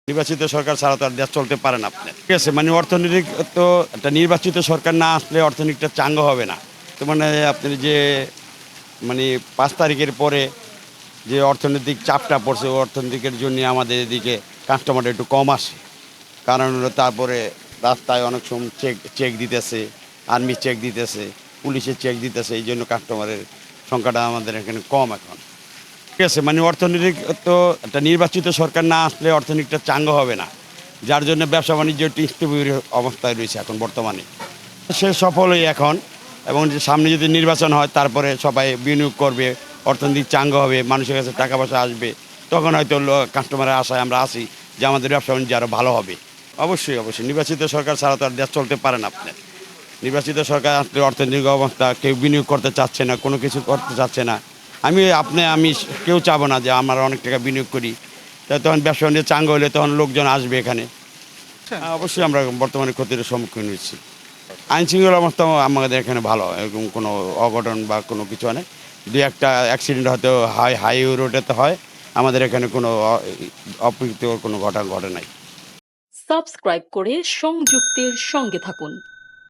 নির্বাচিত সরকার ছাড়া তো আর দেশ চলতে পারে না আপনি। ঠিক আছে, মানে অর্থনৈতিক তো একটা নির্বাচিত সরকার না আসলে অর্থনীতিটা চাঙ্গা হবে না। তো মানে আপনি যে মানে 5 তারিখের পরে যে অর্থনৈতিক চাপটা পড়ছে, অর্থনৈতিকের জন্য আমাদের এদিকে কাস্টমার একটু কম আসে। কারণ হলো তারপরে রাস্তায় অনেক সময় চেক চেক দিতেছে, আর্মি চেক দিতেছে, পুলিশের চেক দিতেছে, এই জন্য কাস্টমারের সংখ্যাটা আমাদের এখানে কম এখন। ঠিক আছে, মানে অর্থনৈতিক তো একটা নির্বাচিত সরকার না আসলে অর্থনীতিটা চাঙ্গা হবে না, যার জন্য ব্যবসা বাণিজ্য একটু স্থবির অবস্থায় রয়েছে এখন বর্তমানে। সে সফলই এখন, এবং যে সামনে যদি নির্বাচন হয় তারপরে সবাই বিনিয়োগ করবে, অর্থনৈতিক চাঙ্গা হবে, মানুষের কাছে টাকা পয়সা আসবে, তখন হয়তো কাস্টমারের আশায় আমরা আসি যে আমাদের ব্যবসা বাণিজ্য আরও ভালো হবে। অবশ্যই অবশ্যই নির্বাচিত সরকার ছাড়া তো আর দেশ চলতে পারে না আপনার। নির্বাচিত সরকার আসলে অর্থনৈতিক অবস্থা, কেউ বিনিয়োগ করতে চাচ্ছে না, কোনো কিছু করতে চাচ্ছে না। আমি কেউ চাবো না যে আমরা অনেক টাকা বিনিয়োগ করি, তখন ব্যবসা বাণিজ্য চাঙ্গা হলে তখন লোকজন আসবে এখানে। অবশ্যই আমরা বর্তমানে ক্ষতির সম্মুখীন হচ্ছি। আইন শৃঙ্খলা অবস্থা আমাদের এখানে ভালো, এরকম কোনো অঘটন বা কোনো কিছু নেই। দু একটা অ্যাক্সিডেন্ট হয়তো হাইওয়ে রোডেতে হয়, আমাদের এখানে কোনো অপ্রীতিকর কোনো ঘটনা ঘটে নাই। সাবস্ক্রাইব করে সংযুক্তের সঙ্গে থাকুন।